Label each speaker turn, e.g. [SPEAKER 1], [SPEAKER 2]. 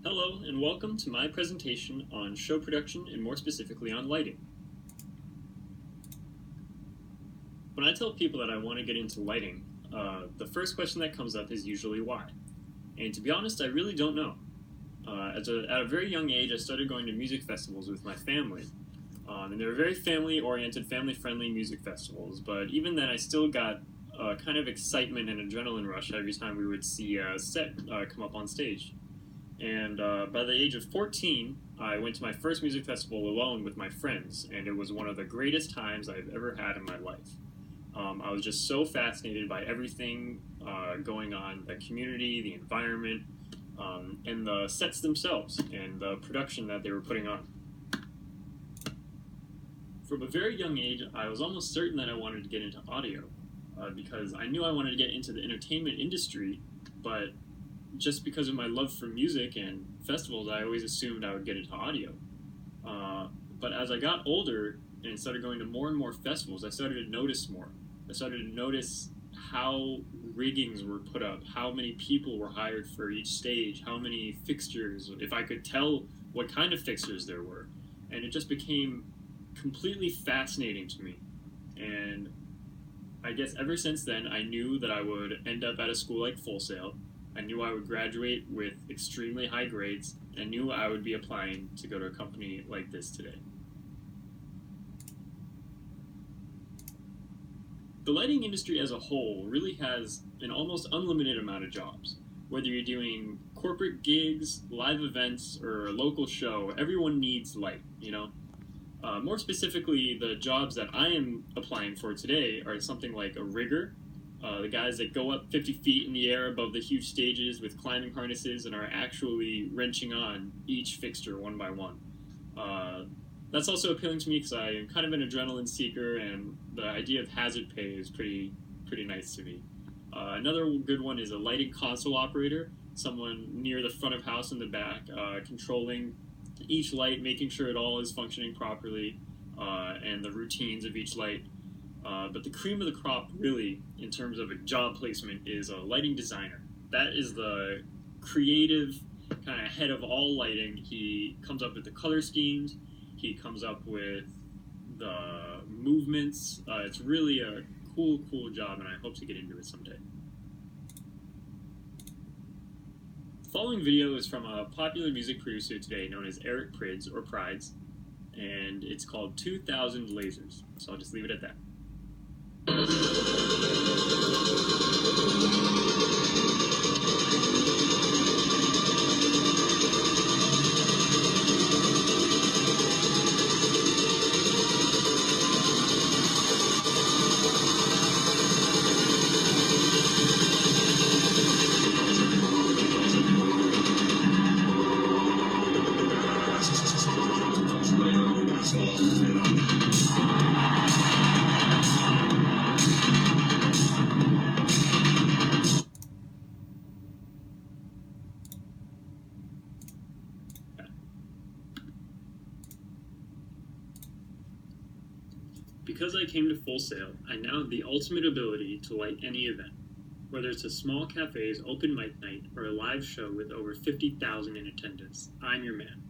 [SPEAKER 1] Hello and welcome to my presentation on show production and more specifically on lighting. When I tell people that I want to get into lighting, the first question that comes up is usually why. And to be honest, I really don't know. At a very young age, I started going to music festivals with my family. And they were very family-oriented, family-friendly music festivals, but even then I still got kind of excitement and adrenaline rush every time we would see a set come up on stage. And by the age of 14, I went to my first music festival alone with my friends, and it was one of the greatest times I've ever had in my life. I was just so fascinated by everything going on, the community, the environment, and the sets themselves, and the production that they were putting on. From a very young age, I was almost certain that I wanted to get into audio, because I knew I wanted to get into the entertainment industry, but just because of my love for music and festivals, I always assumed I would get into audio. But as I got older and started going to more and more festivals, I started to notice more. I started to notice how riggings were put up, how many people were hired for each stage, how many fixtures, if I could tell what kind of fixtures there were. And it just became completely fascinating to me. And I guess ever since then, I knew that I would end up at a school like Full Sail. I knew I would graduate with extremely high grades, and knew I would be applying to go to a company like this today. The lighting industry as a whole really has an almost unlimited amount of jobs. Whether you're doing corporate gigs, live events, or a local show, everyone needs light, More specifically, the jobs that I am applying for today are something like a rigger, the guys that go up 50 feet in the air above the huge stages with climbing harnesses and are actually wrenching on each fixture one by one. That's also appealing to me because I am kind of an adrenaline seeker, and the idea of hazard pay is pretty nice to me. Another good one is a lighting console operator, someone near the front of house and the back, controlling each light, making sure it all is functioning properly, and the routines of each light. But the cream of the crop, really, in terms of a job placement, is a lighting designer. That is the creative kind of head of all lighting. He comes up with the color schemes. He comes up with the movements. It's really a cool job, and I hope to get into it someday. The following video is from a popular music producer today known as Eric Prydz, or Prides, and it's called 2000 Lasers. So I'll just leave it at that. Because I came to Full Sail, I now have the ultimate ability to light any event, whether it's a small cafe's open mic night or a live show with over 50,000 in attendance. I'm your man.